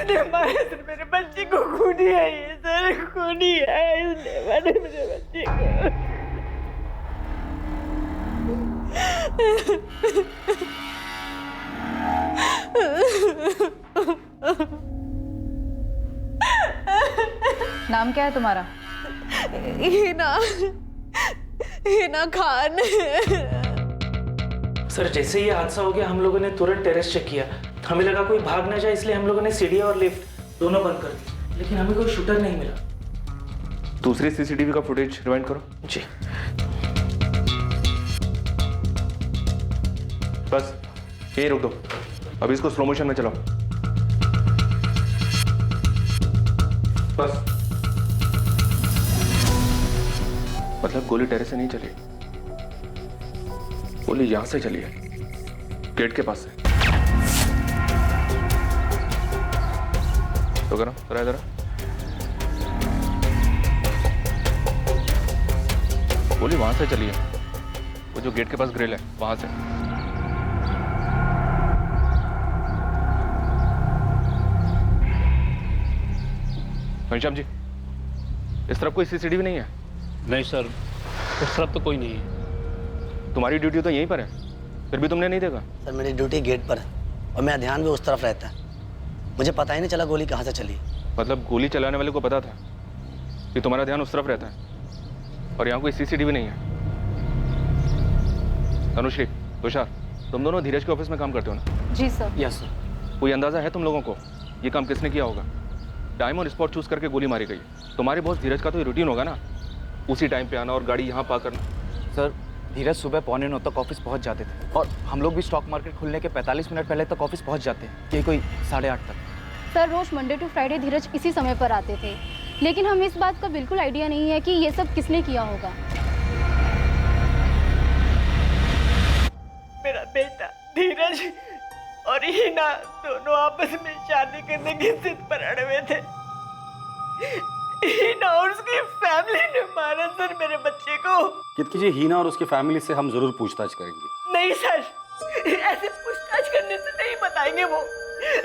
इसने मारा सर, मेरे बच्चे को खूनी है ये सर, खूनी है, इसने मारा मेरे बच्चे को। नाम क्या है तुम्हारा? हिना खान। सर जैसे ही हादसा हो गया हम लोगों ने तुरंत टेरेस चेक किया, हमें लगा कोई भाग ना जाए, इसलिए हम लोगों ने सीढ़ियां और लिफ्ट दोनों बंद कर दी, लेकिन हमें कोई शूटर नहीं मिला। दूसरी सीसीटीवी का फुटेज रिवाइंड करो। जी बस यही रोक दो, अभी इसको स्लो मोशन में चलाओ। बस। मतलब गोली टेरेस से नहीं चली, गोली यहां से चली है, गेट के पास से। तो करो जरा इधर। गोली वहां से चली है, वो जो गेट के पास ग्रिल है वहां से। घनश्याम जी, इस तरफ कोई सीसीटीवी नहीं है? नहीं सर, इस तरफ तो कोई नहीं है। तुम्हारी ड्यूटी तो यहीं पर है, फिर भी तुमने नहीं देखा? सर मेरी ड्यूटी गेट पर है और मेरा ध्यान भी उस तरफ रहता है, मुझे पता ही नहीं चला गोली कहाँ से चली। मतलब गोली चलाने वाले को पता था कि तुम्हारा ध्यान उस तरफ रहता है और यहाँ कोई सीसीटीवी नहीं है। अनुश्री, तुषार, तुम दोनों धीरज के ऑफिस में काम करते हो ना? जी सर। Yes sir. कोई अंदाजा है तुम लोगों को ये काम किसने किया होगा? टाइम और स्पॉट चूज करके गोली मारी गई। तुम्हारे बॉस धीरज का तो ये रूटीन होगा ना, उसी टाइम पे आना और गाड़ी यहाँ पार्क करना। सर धीरज सुबह 8:45 तक ऑफिस पहुंच जाते थे और हम लोग भी स्टॉक मार्केट खुलने के 45 मिनट पहले तक ऑफिस पहुंच जाते हैं, ये कोई 8:30 तक। सर रोज मंडे टू फ्राइडे धीरज इसी समय पर आते थे, लेकिन हमें इस बात का बिल्कुल आइडिया नहीं है कि ये सब किसने किया होगा। मेरा बेटा धीरज और हिना दोनों आपस में शादी करने की जिद पर अड़े हुए थे। हिना और उसकी फैमिली ने मारा सर मेरे बच्चे को। कीजिए, हीना और उसकी फैमिली से हम जरूर पूछताछ करेंगे। नहीं सर, ऐसे पूछताछ करने से नहीं बताएंगे वो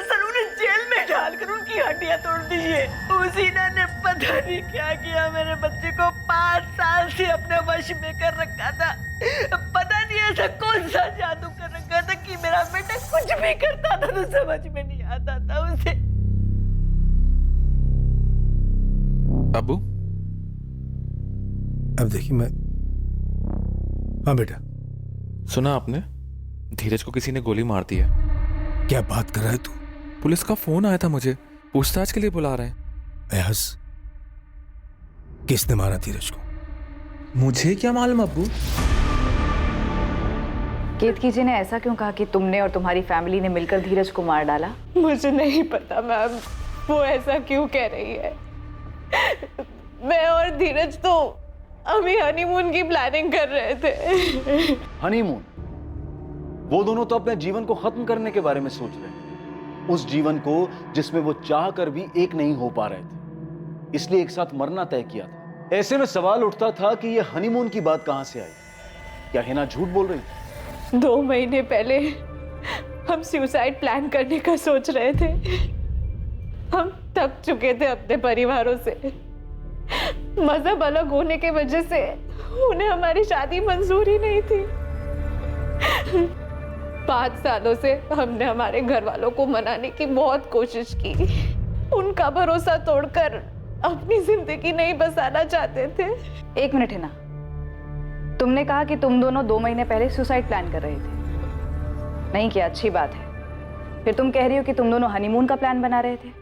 सर, उन्हें जेल में डालकर उनकी हड्डियां तोड़ दीजिए। उस हिना ने पता नहीं क्या किया, मेरे बच्चे को 5 साल से अपने वश में कर रखा था। पता नहीं ऐसा कौन सा जादू कर रखा था कि मेरा बेटा कुछ भी करता था तो समझ में नहीं आता था उसे। अबू, अब देखिए मैं, हाँ बेटा। सुना आपने? धीरज को किसी ने गोली मार दी है। क्या बात कर रहा है तू? पुलिस का फोन आया था मुझे, पूछताछ के लिए बुला रहे हैं। अयाज, किसने मारा धीरज को? मुझे क्या मालूम अब्बू। केतकी जी ने ऐसा क्यों कहा कि तुमने और तुम्हारी फैमिली ने मिलकर धीरज को मार डाला? मुझे नहीं पता मैम, वो ऐसा क्यों कह रही है। मैं और धीरज तो अभी हनीमून की प्लानिंग कर रहे थे। हनीमून? वो दोनों तो अपने जीवन को खत्म करने के बारे में सोच रहे थे, उस जीवन को जिसमें वो चाह कर भी एक नहीं हो पा रहे थे, इसलिए एक साथ मरना तय किया था। ऐसे में सवाल उठता था कि ये हनीमून की बात कहां से आई? क्या हिना झूठ बोल रही थी? 2 महीने पहले हम सुसाइड प्लान करने का सोच रहे थे। हम थक चुके थे अपने परिवारों से, मजहब अलग होने की वजह से उन्हें हमारी शादी मंजूर ही नहीं थी। 5 सालों से हमने हमारे घर वालों को मनाने की बहुत कोशिश की, उनका भरोसा तोड़कर अपनी जिंदगी नहीं बसाना चाहते थे। 1 मिनट है ना, तुमने कहा कि तुम दोनों 2 महीने पहले सुसाइड प्लान कर रहे थे। नहीं किया, अच्छी बात है। फिर तुम कह रही हो कि तुम दोनों हनीमून का प्लान बना रहे थे।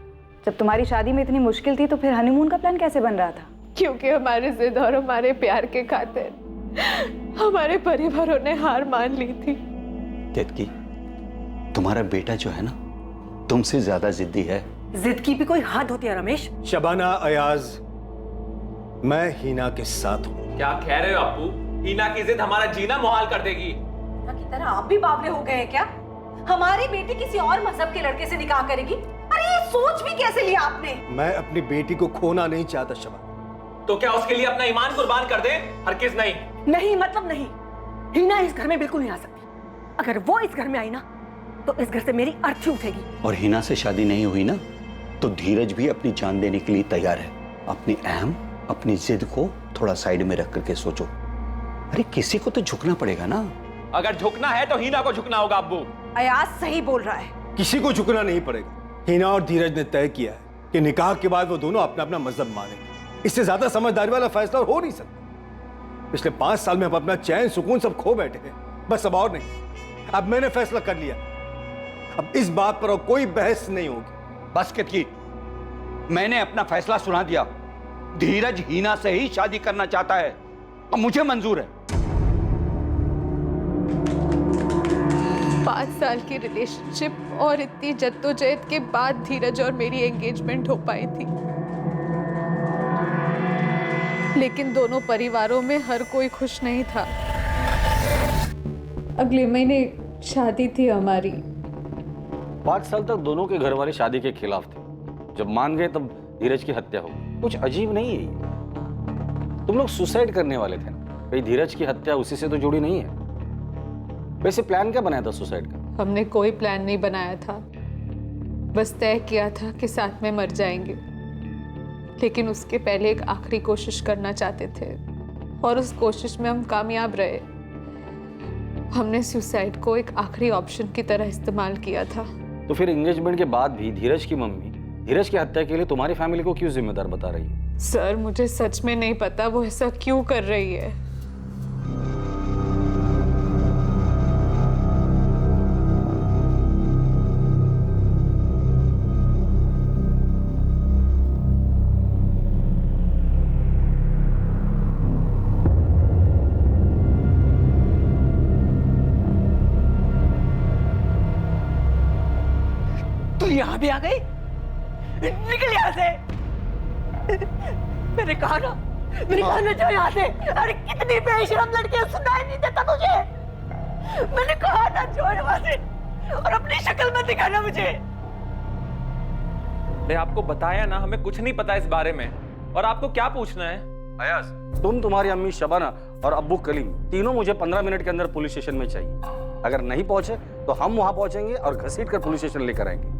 जब तुम्हारी शादी में इतनी मुश्किल थी तो फिर हनीमून का प्लान कैसे बन रहा था? क्योंकि हमारे जिद और हमारे प्यार के खातिर हमारे परिवारों ने हार मान ली थी। केतकी, तुम्हारा बेटा जो है ना, तुमसे ज्यादा जिद्दी है। जिद की भी कोई हद होती है रमेश। शबाना, अयाज, मैं हीना के साथ हूँ। क्या कह रहे हो अप्पू? हीना की जिद हमारा जीना मुहाल कर देगी। की तरह आप भी बावले हो गए हैं क्या? हमारी बेटी किसी और मजहब के लड़के से निकाह करेगी? अरे ये सोच भी कैसे लिया आपने? मैं अपनी बेटी को खोना नहीं चाहता शबाना। तो क्या उसके लिए अपना ईमान कुर्बान कर दें? हरगिज़ नहीं। नहीं मतलब नहीं। हीना इस घर में बिल्कुल नहीं आ सकती। अगर वो इस घर में आई ना तो इस घर से मेरी अर्थी उठेगी। और हीना से शादी नहीं हुई ना तो धीरज भी अपनी जान देने के लिए तैयार है। अपनी अहम, अपनी जिद को थोड़ा साइड में रख करके सोचो। अरे किसी को तो झुकना पड़ेगा ना। अगर झुकना है तो हीना को झुकना होगा अब्बू। अयाज सही बोल रहा है। किसी को झुकना नहीं पड़ेगा। हिना और धीरज ने तय किया है कि निकाह के बाद वो दोनों अपना अपना मजहब मानेंगे। इससे ज्यादा समझदारी वाला फैसला हो नहीं सकता। पिछले 5 साल में हम अपना चैन सुकून सब खो बैठे हैं, बस अब और नहीं। अब मैंने फैसला कर लिया, अब इस बात पर और कोई बहस नहीं होगी। बस की मैंने अपना फैसला सुना दिया। धीरज हीना से ही शादी करना चाहता है और मुझे मंजूर है। 5 साल की रिलेशनशिप और इतनी जद्दोजहद के बाद धीरज और मेरी एंगेजमेंट हो पाई थी, लेकिन दोनों परिवारों में हर कोई खुश नहीं था। अगले महीने शादी थी हमारी। 5 साल तक दोनों के घर वाले शादी के खिलाफ थे। जब मान गए तब धीरज की हत्या हो गई। कुछ अजीब नहीं है ये। तुम लोग सुसाइड करने वाले थे ना, कहीं धीरज की हत्या उसी से तो जुड़ी नहीं है। वैसे प्लान क्या बनाया था सुसाइड का? हमने कोई प्लान नहीं बनाया था, बस तय किया था कि साथ में मर जाएंगे, लेकिन उसके पहले एक आखिरी कोशिश करना चाहते थे और उस कोशिश में हम कामयाब रहे। हमने सुसाइड को एक आखिरी ऑप्शन की तरह इस्तेमाल किया था। तो फिर एंगेजमेंट के बाद भी धीरज की मम्मी धीरज की हत्या के लिए तुम्हारी फैमिली को क्यों जिम्मेदार बता रही है? सर, मुझे सच में नहीं पता वो ऐसा क्यों कर रही है। तू यहाँ भी आ गई? निकल यहाँ से। मैंने कहा ना जाओ यहाँ से। अरे कितनी बेशरम लड़की है, सुनाई नहीं देता तुझे? मैंने कहा ना जाओ यहाँ से, और अपनी शक्ल मत दिखाना मुझे। मैं आपको बताया ना, हमें कुछ नहीं पता इस बारे में, और आपको क्या पूछना है? अयाज, तुम, तुम्हारी अम्मी शबाना और अब्बू कलीम तीनों मुझे 15 मिनट के अंदर पुलिस स्टेशन में चाहिए। अगर नहीं पहुंचे तो हम वहां पहुंचेंगे और घसीट कर पुलिस स्टेशन लेकर आएंगे।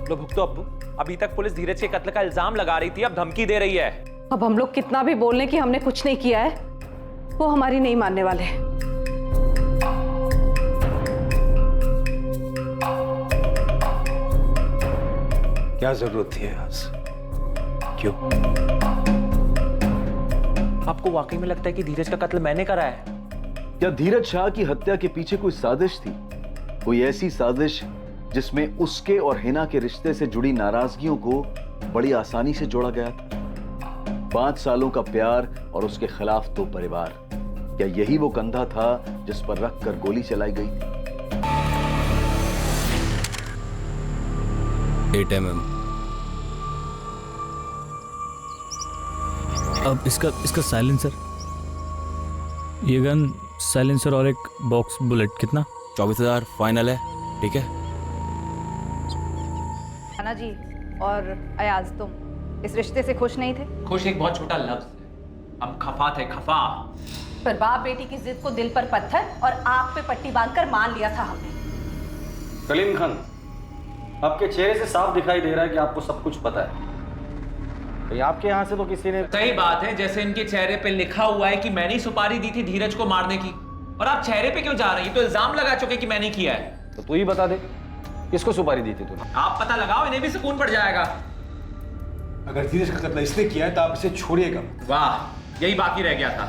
लो भुगतो अब्बू। अभी तक पुलिस धीरज के कत्ल का इल्जाम लगा रही थी, अब धमकी दे रही है। अब हम लोग कितना भी बोल लें कि हमने कुछ नहीं किया है, वो हमारी नहीं मानने वाले। क्या जरूरत थी अयाज? क्यों? आपको वाकई में लगता है कि धीरज का कत्ल मैंने करा है? क्या धीरज शाह की हत्या के पीछे कोई साजिश थी? कोई ऐसी साजिश जिसमें उसके और हिना के रिश्ते से जुड़ी नाराजगियों को बड़ी आसानी से जोड़ा गया था? 5 सालों का प्यार और उसके खिलाफ 2 परिवार, क्या यही वो कंधा था जिस पर रखकर गोली चलाई गई? 8 mm। अब इसका साइलेंसर, ये गन साइलेंसर और एक बॉक्स बुलेट कितना? 24,000 फाइनल है, ठीक है? खाना जी और अयाज, तुम इस रिश्ते से खुश नहीं थे? खुश एक बहुत छोटा लफ्ज है, हम खफा थे, खफा। पर बाप बेटी की जिद को दिल पर पत्थर और आंख पे पट्टी बांधकर मान लिया था हमने। कलीम खान, आपके चेहरे से साफ दिखाई दे रहा है कि आपको सब कुछ पता है। तो आपके यहाँ से तो किसी ने... सही बात है, जैसे इनके चेहरे पे लिखा हुआ है कि मैंने ही सुपारी दी थी धीरज को मारने की, और आप चेहरे पे क्यों जा रही है? तो इल्जाम लगा चुके कि मैंने किया है। तो तू ही बता दे, किसको सुपारी दी थी तूने? आप पता लगाओ, इन्हें भी सुकून पड़ जाएगा। अगर धीरज का कत्ल इसने किया है तो आप इसे छोड़िएगा। वाह, यही बाकी रह गया था।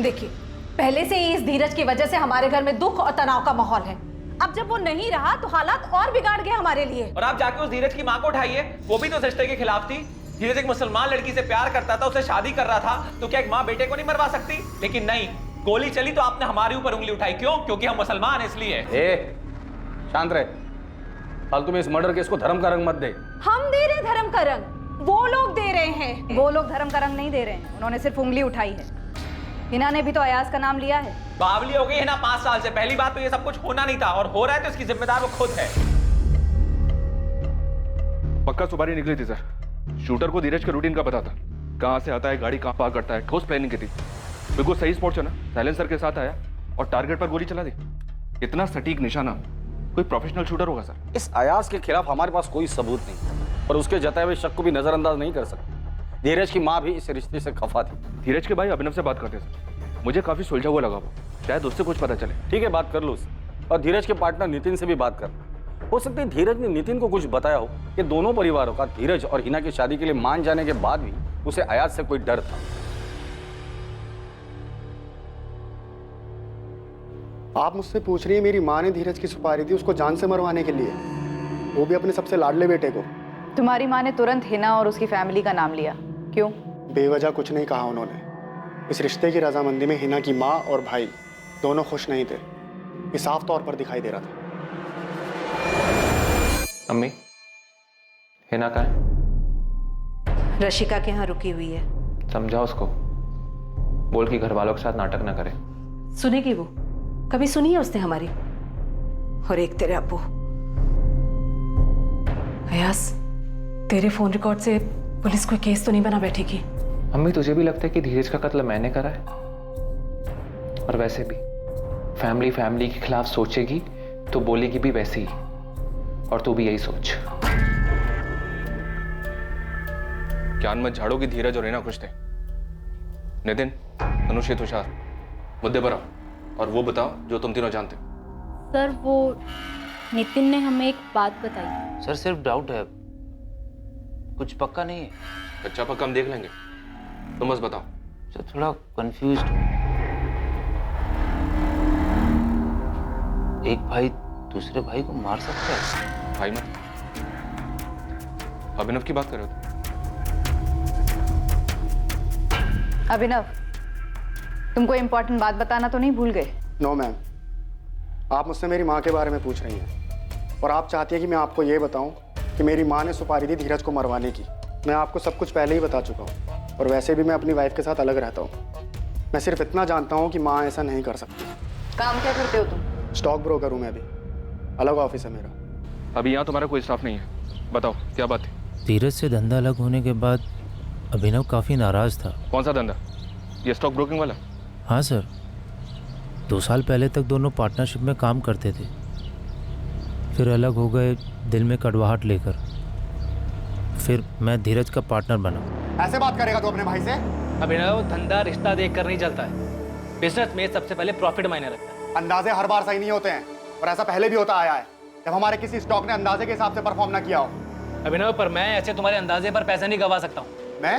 देखिए, पहले से ही इस धीरज की वजह से हमारे घर में दुख और तनाव का माहौल है। अब जब वो नहीं रहा तो हालात और बिगाड़ गए हमारे लिए। और आप जाके उस धीरज की माँ को उठाइए, वो भी तो रिश्ते के खिलाफ थी। धीरज एक मुसलमान लड़की से प्यार करता था, उसे शादी कर रहा था, तो क्या एक माँ बेटे को नहीं मरवा सकती? लेकिन नहीं, गोली चली तो आपने हमारे ऊपर उंगली उठाई। क्यों? क्योंकि हम मुसलमान हैं, इसलिए। शांत रहे, फालतू में इस मर्डर केस को धर्म का रंग मत दे। हम दे रहे धर्म का रंग, वो लोग दे रहे हैं। वो लोग धर्म का रंग नहीं दे रहे हैं, उन्होंने सिर्फ उंगली उठाई है। हिना ने भी तो अयाज का नाम लिया है। बावली हो गई है ना 5 साल से। पहली बात तो ये सब कुछ होना नहीं था, और हो रहा है तो इसकी जिम्मेदार वो खुद है। पक्का सुपारी निकली थी सर। शूटर को धीरज के रूटीन का पता था, कहां से आता है, गाड़ी कहां पार्क करता है, ठोस प्लानिंग की थी। बिल्कुल सही स्पॉट चुना, साइलेंसर के साथ आया और टारगेट पर गोली चला दी। इतना सटीक निशाना कोई प्रोफेशनल शूटर होगा सर। इस अयाज के खिलाफ हमारे पास कोई सबूत नहीं और उसके जताए हुए शक को भी नजरअंदाज नहीं कर सकते। धीरज की माँ भी इस रिश्ते से खफा थी। धीरज के भाई अभिनव से बात करते सर, मुझे काफी सुलझा हुआ लगा वो, शायद उससे कुछ पता चले। ठीक है, बात कर लो उससे। और धीरज के पार्टनर नितिन से भी बात कर। हो सकता है धीरज ने नितिन को कुछ बताया हो कि दोनों परिवारों का धीरज और हिना की शादी के लिए मान जाने के बाद भी उसे अयाज से कोई डर था। आप मुझसे पूछ रही है मेरी माँ ने धीरज की सुपारी थी उसको जान से मरवाने के लिए, वो भी अपने सबसे लाडले बेटे को। तुम्हारी माँ ने तुरंत हिना और उसकी फैमिली का नाम लिया, क्यों? बेवजह कुछ नहीं कहा उन्होंने। इस रिश्ते की रजामंदी में हिना की माँ और भाई दोनों खुश नहीं थे, ये साफ तौर पर दिखाई दे रहा था। अम्मी, हिना कहाँ है? रशिका के यहाँ रुकी हुई है। समझा उसको, बोल कि घर वालों के साथ नाटक ना करे। सुनेगी वो? कभी सुनी है उसने हमारी? और एक तेरे अब्बू। अयास, तेरे फोन रिकॉर्ड से पुलिस कोई केस तो नहीं बना बैठेगी? अम्मी, तुझे भी लगता है कि धीरज का कत्ल मैंने करा है? और वैसे भी फैमिली के खिलाफ सोचेगी तो बोलेगी भी वैसे ही, और तू भी यही सोच। ज्ञान मत झाड़ो कि धीरज और हिना खुश थे। नितिन, अनुष्य, तुषार, मुद्दे पर आओ और वो बताओ जो तुम तीनों जानते। सर, वो नितिन ने हमें एक बात बताई। सर सिर्फ डाउट है, कुछ पक्का नहीं है। कच्चा पक्का हम देख लेंगे, तुम बस बताओ। सर थोड़ा कंफ्यूज्ड हूँ। एक भाई दूसरे भाई को मार सकता है? भाई मत, अभिनव की बात कर रहे हो? अभिनव, तुम कोई इंपॉर्टेंट बात बताना तो नहीं भूल गए? नो मैम, आप मुझसे मेरी माँ के बारे में पूछ रही हैं और आप चाहती हैं कि मैं आपको ये बताऊं कि मेरी माँ ने सुपारी दी धीरज को मरवाने की। मैं आपको सब कुछ पहले ही बता चुका हूँ और वैसे भी मैं अपनी वाइफ के साथ अलग रहता हूँ। मैं सिर्फ इतना जानता हूँ कि माँ ऐसा नहीं कर सकती। काम क्या करते हो तुम? स्टॉक ब्रोकर हूँ मैं भी, अलग ऑफिस है मेरा। अभी यहाँ तुम्हारा कोई स्टाफ नहीं है, बताओ क्या बात है? धीरज से धंधा अलग होने के बाद अभिनव काफ़ी नाराज़ था। कौन सा धंधा? ये स्टॉक ब्रोकिंग वाला? हाँ सर, 2 साल पहले तक दोनों पार्टनरशिप में काम करते थे, फिर अलग हो गए दिल में कड़वाहट लेकर। फिर मैं धीरज का पार्टनर बना। ऐसे बात करेगा तू अपने भाई से? अभिनव, धंधा रिश्ता देखकर नहीं चलता है। बिजनेस में सबसे पहले प्रॉफिट मायने रखता है। अंदाजे हर बार सही नहीं होते हैं और ऐसा पहले भी होता आया है जब हमारे किसी स्टॉक ने अंदाजे के हिसाब से परफॉर्म ना किया हो। अभिनव, पर मैं ऐसे तुम्हारे अंदाजे पर पैसे नहीं गवा सकता हूँ। मैं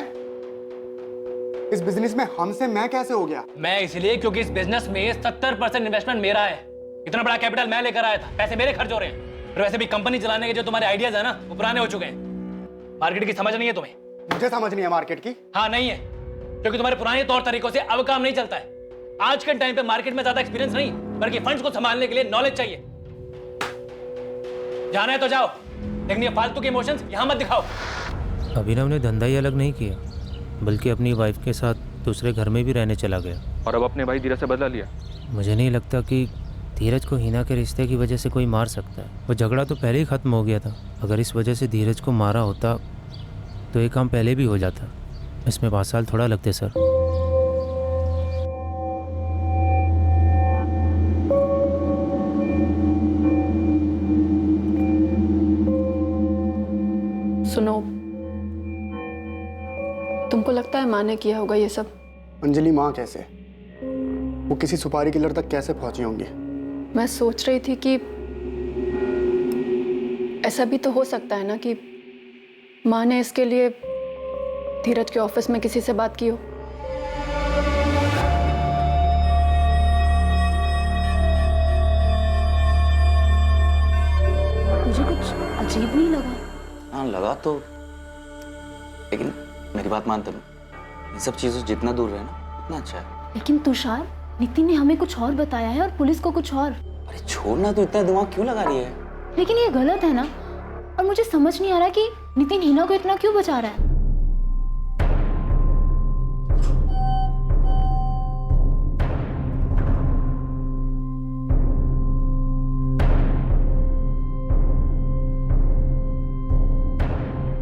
इस बिजनेस में हमसे मैं कैसे हो गया? मैं इसलिए क्योंकि इस बिजनेस में 70% इन्वेस्टमेंट मेरा है। इतना बड़ा कैपिटल मैं लेकर आया था, पैसे मेरे खर्च हो रहे हैं। और वैसे भी कंपनी चलाने के जो तुम्हारे आइडियाज है ना, वो पुराने हो चुके हैं। मार्केट की समझ नहीं है तुम्हें? मुझे समझ नहीं है मार्केट की। हाँ नहीं है, क्योंकि तुम्हारे पुराने तौर तरीकों से अब काम नहीं चलता है। आज के टाइम पे मार्केट में ज्यादा एक्सपीरियंस नहीं, बल्कि फंड्स को संभालने के लिए नॉलेज चाहिए। जाना है तो जाओ, लेकिन ये फालतू के इमोशंस यहां मत दिखाओ। अभिनव ने धंधा ही अलग नहीं किया, बल्कि अपनी वाइफ के साथ दूसरे घर में भी रहने चला गया। और अब अपने भाई धीरज से बदला लिया। मुझे नहीं लगता कि धीरज को हिना के रिश्ते की वजह से कोई मार सकता है। वो झगड़ा तो पहले ही खत्म हो गया था। अगर इस वजह से धीरज को मारा होता तो ये काम पहले भी हो जाता। इसमें 5 साल थोड़ा लगते सर। सुनो, तुमको लगता है माँ ने किया होगा ये सब? अंजलि, माँ कैसे? वो किसी सुपारी किलर तक कैसे पहुंची होंगी? मैं सोच रही थी कि ऐसा भी तो हो सकता है ना कि माँ ने इसके लिए धीरज के ऑफिस में किसी से बात की हो। मुझे कुछ अजीब नहीं लगा? हाँ लगा तो, लेकिन मेरी बात मान तुम, इन सब चीजों से जितना दूर रहे ना उतना अच्छा है। लेकिन तुषार, नितिन ने हमें कुछ और बताया है और पुलिस को कुछ और। अरे छोड़ना, तो इतना दिमाग क्यों लगा रही है? लेकिन ये गलत है ना, और मुझे समझ नहीं आ रहा कि नितिन हिना को इतना क्यों बचा रहा है।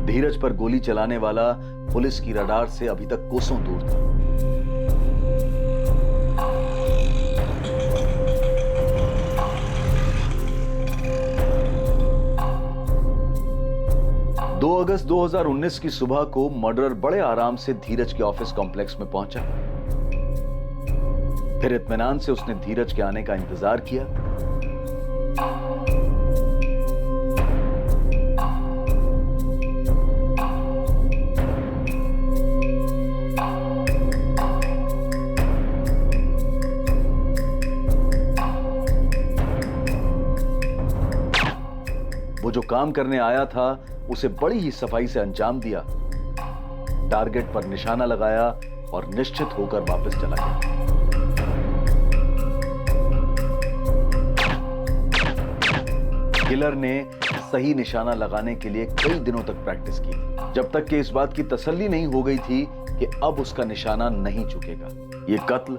धीरज पर गोली चलाने वाला पुलिस की रडार से अभी तक कोसों दूर था। 2 अगस्त 2019 की सुबह को मर्डरर बड़े आराम से धीरज के ऑफिस कॉम्प्लेक्स में पहुंचा। फिर इत्मीनान से उसने धीरज के आने का इंतजार किया। वो जो काम करने आया था उसे बड़ी ही सफाई से अंजाम दिया, टारगेट पर निशाना लगाया और निश्चित होकर वापस चला गया। किलर ने सही निशाना लगाने के लिए कई दिनों तक प्रैक्टिस की, जब तक कि इस बात की तसल्ली नहीं हो गई थी कि अब उसका निशाना नहीं चुकेगा। ये कत्ल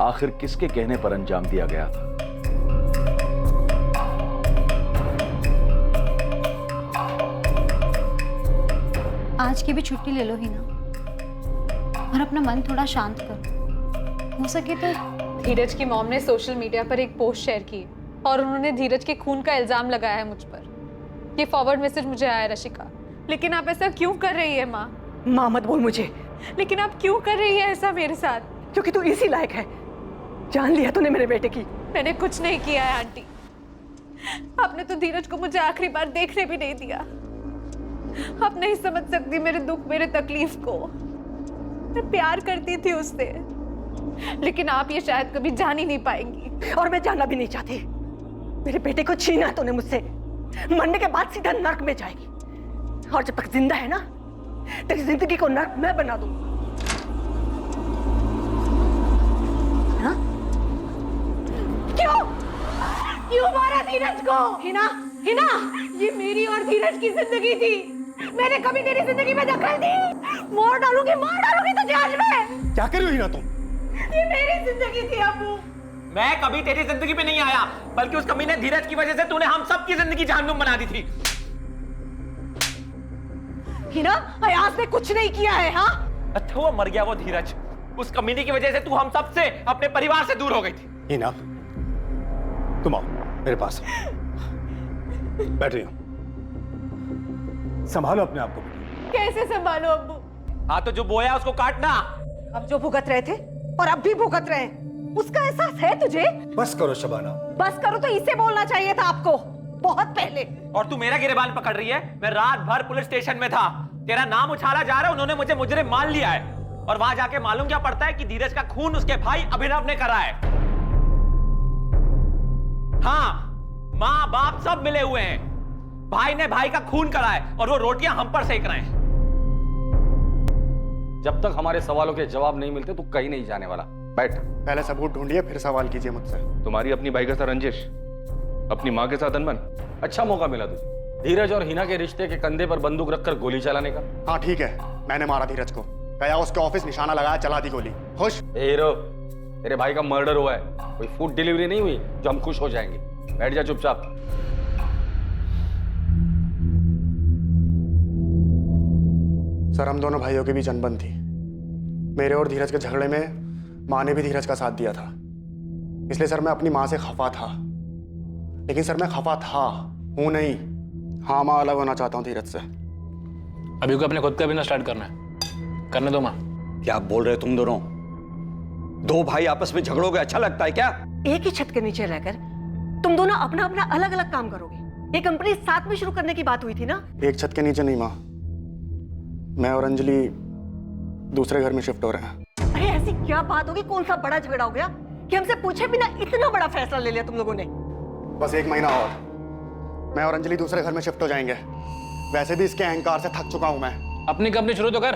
आखिर किसके कहने पर अंजाम दिया गया था? आज की भी छुट्टी ले लो ही ना, और अपना मन थोड़ा शांत करो। हो सके तो धीरज की मॉम ने सोशल मीडिया पर एक पोस्ट शेयर की और उन्होंने धीरज के खून का इल्जाम लगाया है मुझ पर। ये फॉरवर्ड मैसेज मुझे आया रशिका। लेकिन आप ऐसा क्यों कर रही है माँ? माँ मत बोल मुझे। लेकिन आप क्यों कर रही है ऐसा मेरे साथ? क्योंकि तू इसी लायक है। जान लिया तूने मेरे बेटे की। मैंने कुछ नहीं किया है आंटी। आपने तो धीरज को मुझे आखिरी बार देखने भी नहीं दिया। आप नहीं समझ सकती मेरे दुख, मेरे तकलीफ को। मैं प्यार करती थी उससे, लेकिन आप ये शायद कभी जान ही नहीं पाएंगी। और मैं जानना भी नहीं चाहती। मेरे बेटे को छीना है तूने मुझसे। मरने के बाद सीधा नर्क में जाएगी, और जब तक जिंदा है ना, तेरी जिंदगी को नर्क मैं बना दूं। हाँ? क्यों मारा धीरज को? हिना, हिना, ये मेरी और धीरज की जिंदगी थी। मैंने कभी तेरी जिंदगी में दखल दी? मार डालूंगी तुझे आज मैं। क्या कर रही हो हिना तुम? ये मेरी जिंदगी थी अबू। मैं कभी तेरी जिंदगी में नहीं आया, बल्कि उस कमीने धीरज की वजह से तूने हम सब की जिंदगी जहन्नुम बना दी थी। हिना, अयाज ने कुछ नहीं किया है। हाँ, अच्छा वो मर गया वो धीरज। उस कमीने की वजह से तू हम सब से, अपने परिवार से दूर हो गई थी। हिना, तुम आओ मेरे पास। बैठ रही हो, संभालो अपने आप को। कैसे संभालो अब्बू? हाँ तो जो बोया उसको काटना। अब जो भुगत रहे थे और अब भी भुगत रहे हैं, उसका एहसास है तुझे? बस करो शबाना। बस करो तो इसे बोलना चाहिए था आपको, बहुत पहले। और तू मेरा गिरेबान पकड़ रही है। मैं रात भर पुलिस स्टेशन में था, तेरा नाम उछाला जा रहा है। उन्होंने मुझे मुजरिम मान लिया है, और वहां जाके मालूम क्या पड़ता है कि धीरज का खून उसके भाई अभिनव ने करा है। हाँ, माँ बाप सब मिले हुए हैं। भाई ने भाई का खून करा है और वो रोटियां हम पर सेक रहे हैं। जब तक हमारे सवालों के जवाब नहीं मिलते तो कहीं नहीं जाने वाला। बैठ। पहले सबूत ढूंढिए, फिर सवाल कीजिए मुझसे। तुम्हारी अपनी भाई के साथ रंजिश, अपनी माँ के साथ अनबन। अच्छा मौका मिला तुझे धीरज और हिना के रिश्ते के कंधे पर बंदूक रखकर गोली चलाने का। हाँ ठीक है, मैंने मारा धीरज को, गया उसके ऑफिस, निशाना लगाया, चला दी गोली। खुश? हीरो, तेरे भाई का मर्डर हुआ है, कोई फूड डिलीवरी नहीं हुई जो हम खुश हो जाएंगे। बैठ जा चुपचाप। सर, हम दोनों भाइयों के बीच अनबन थी। मेरे और धीरज के झगड़े में माँ ने भी धीरज का साथ दिया था, इसलिए सर मैं अपनी माँ से खफा था। लेकिन सर मैं खफा था, हूं नहीं। हाँ, माँ अलग होना चाहता हूँ धीरज से। अभी को अपने खुद का बिजनेस स्टार्ट करना है, करने दो माँ। क्या बोल रहे हो तुम दोनों? दो भाई आपस में झगड़ोगे अच्छा लगता है क्या? एक ही छत के नीचे रहकर तुम दोनों अपना अपना अलग अलग काम करोगे। ये कंपनी साथ में शुरू करने की बात हुई थी ना? एक छत के नीचे नहीं माँ, मैं और अंजलि दूसरे घर में शिफ्ट हो रहे हैं। अरे ऐसी क्या बात होगी? कौन सा बड़ा झगड़ा हो गया कि हमसे पूछे बिना इतना बड़ा फैसला ले लिया तुम लोगों ने? बस 1 महीना और, मैं और अंजलि दूसरे घर में शिफ्ट हो जाएंगे। वैसे भी इसके अहंकार से थक चुका हूं मैं। अपनी कंपनी शुरू तो कर,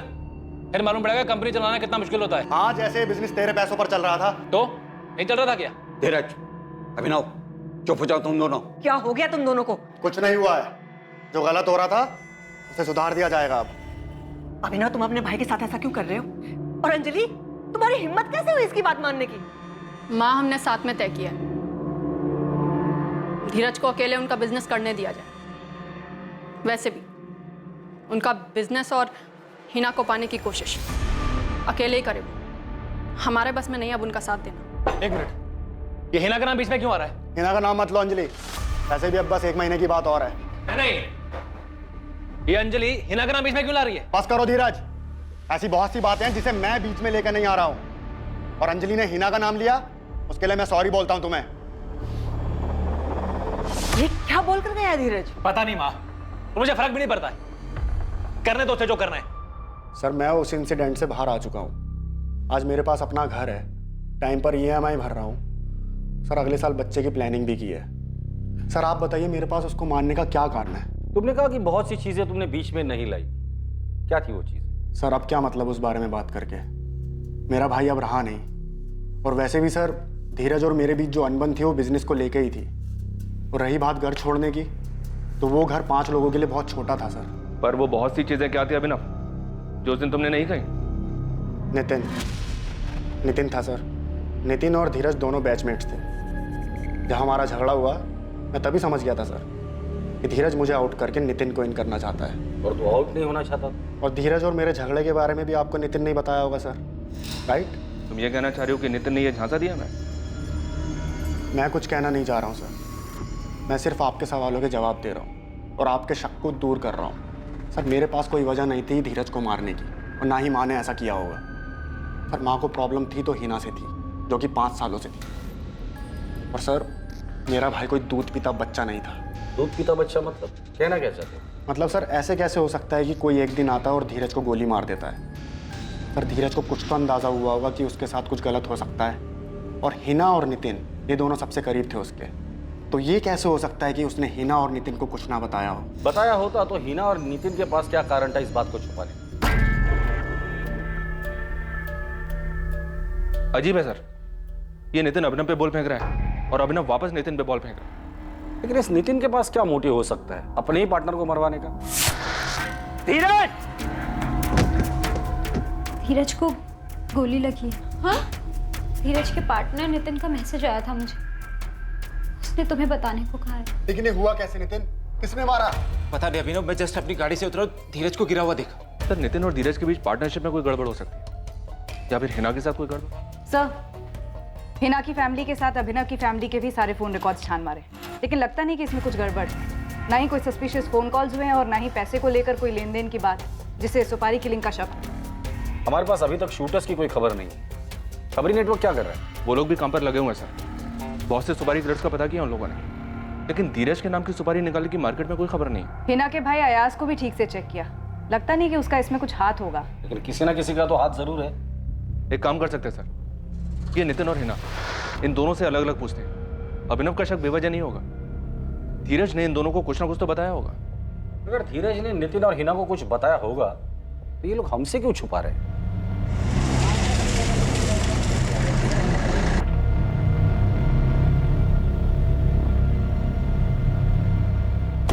फिर मालूम पड़ेगा कंपनी चलाना कितना मुश्किल होता है। हाँ, जैसे बिजनेस तेरे पैसों पर चल रहा था। तो नहीं चल रहा था क्या? धीरज, अभिनव, चुप हो जाओ तुम दोनों। क्या हो गया तुम दोनों को? कुछ नहीं हुआ है, जो गलत हो रहा था उसे सुधार दिया जाएगा। अब अभिनव, तुम अपने भाई के साथ ऐसा क्यों कर रहे हो? और अंजलि, तुम्हारी हिम्मत कैसे हुई इसकी बात मानने की? माँ, हमने साथ में तय किया है, धीरज को अकेले उनका बिजनेस करने दिया जाए। वैसे भी उनका बिजनेस और हिना को पाने की कोशिश अकेले ही करे, हमारे बस में नहीं अब उनका साथ देना। 1 मिनट, ये हिना का नाम बीच में क्यों आ रहा है? हिना का नाम मत लो अंजलि, वैसे भी अब बस 1 महीने की बात और है। नहीं, ये अंजलि हिना का नाम बीच में क्यों ला रही है? बस करो धीरज, ऐसी बहुत सी बातें हैं जिसे मैं बीच में लेकर नहीं आ रहा हूं। और अंजलि ने हिना का नाम लिया, उसके लिए मैं सॉरी बोलता हूं तुम्हें। ये क्या बोल कर गया धीरज? पता नहीं माँ, मुझे फर्क भी नहीं पड़ता है। करने दो उसे जो करना है। सर मैं उस इंसिडेंट से बाहर आ चुका हूं। आज मेरे पास अपना घर है, टाइम पर EMI भर रहा हूं। सर अगले साल बच्चे की प्लानिंग भी की है। सर आप बताइए मेरे पास उसको मारने का क्या कारण है? तुमने कहा कि बहुत सी चीजें तुमने बीच में नहीं लाई, क्या थी वो चीज? सर अब क्या मतलब उस बारे में बात करके? मेरा भाई अब रहा नहीं। और वैसे भी सर धीरज और मेरे बीच जो अनबन थी वो बिजनेस को लेके ही थी। और रही बात घर छोड़ने की, तो वो घर 5 लोगों के लिए बहुत छोटा था सर। पर वो बहुत सी चीजें क्या थी अभिनव जो उस दिन तुमने नहीं कही? नितिन था सर। नितिन और धीरज दोनों बैचमेट्स थे। जब हमारा झगड़ा हुआ मैं तभी समझ गया था सर कि धीरज मुझे आउट करके नितिन को इन करना चाहता है। और तू आउट नहीं होना चाहता? और धीरज और मेरे झगड़े के बारे में भी आपको नितिन नहीं बताया होगा सर, राइट? तुम ये कहना चाह रहे हो कि नितिन ने ये झांसा दिया? मैं कुछ कहना नहीं चाह रहा हूँ सर। मैं सिर्फ आपके सवालों के जवाब दे रहा हूँ और आपके शक को दूर कर रहा हूँ। सर मेरे पास कोई वजह नहीं थी धीरज को मारने की, और ना ही माँ ने ऐसा किया होगा। सर माँ को प्रॉब्लम थी तो हिना से थी, जो कि 5 सालों से थी। और सर मेरा भाई कोई दूध पीता बच्चा नहीं था। दूध पीता बच्चा मतलब कहना क्या चाहते हो? मतलब सर ऐसे कैसे हो सकता है कि कोई एक दिन आता है और धीरज को गोली मार देता है? सर धीरज को कुछ तो अंदाजा हुआ होगा कि उसके साथ कुछ गलत हो सकता है। और हिना और नितिन ये दोनों सबसे करीब थे उसके। तो ये कैसे हो सकता है कि उसने हिना और नितिन को कुछ ना बताया हो? बताया होता तो हिना और नितिन के पास क्या कारण था इस बात को छुपाने? अजीब है सर, ये नितिन अभिनव पे बॉल फेंक रहा है और अभिनव वापस नितिन पे बॉल फेंक रहा है। लेकिन इस नितिन के पास क्या मोटिव हो सकता है अपने ही पार्टनर को मरवाने का? धीरज को गोली लगी। हाँ? धीरज के पार्टनर नितिन का मैसेज आया था मुझे, उसने तुम्हें बताने को कहा है। लेकिन ये हुआ कैसे नितिन? किसने मारा? पता नहीं अभिनव, मैं जस्ट अपनी गाड़ी से उतरा, धीरज को गिरा हुआ देखा। सर नितिन और धीरज के बीच पार्टनरशिप में कोई गड़बड़ हो सकती है, या फिर हिना के साथ कोई गड़बड़? सर हिना की फैमिली के साथ अभिनव की फैमिली के भी सारे फोन रिकॉर्ड्स छान मारे, लेकिन लगता नहीं कि इसमें कुछ गड़बड़ है। ना ही कोई सस्पिशियस फोन कॉल्स हुए हैं और ना ही पैसे को लेकर कोई लेन देन की बात जिससे सुपारी किलिंग का शक। हमारे पास अभी तक शूटर्स की कोई खबर नहीं है। खबरी नेटवर्क क्या कर रहा है? वो लोग भी काम पर लगे हुए हैं सर। बहुत से सुपारी क्लर्स का पता किया उन लोगों ने, लेकिन धीरज के नाम की सुपारी निकालने की मार्केट में कोई खबर नहीं। हिना के भाई अयाज को भी ठीक से चेक किया, लगता नहीं कि उसका इसमें कुछ हाथ होगा। लेकिन किसी ना किसी का तो हाथ जरूर है। एक काम कर सकते हैं सर, ये नितिन और हिना इन दोनों से अलग अलग पूछते हैं। अभिनव का शक बेवजह नहीं होगा। धीरज ने इन दोनों को कुछ ना कुछ तो बताया होगा। अगर धीरज ने नितिन और हिना को कुछ बताया होगा तो ये लोग हमसे क्यों छुपा रहे हैं?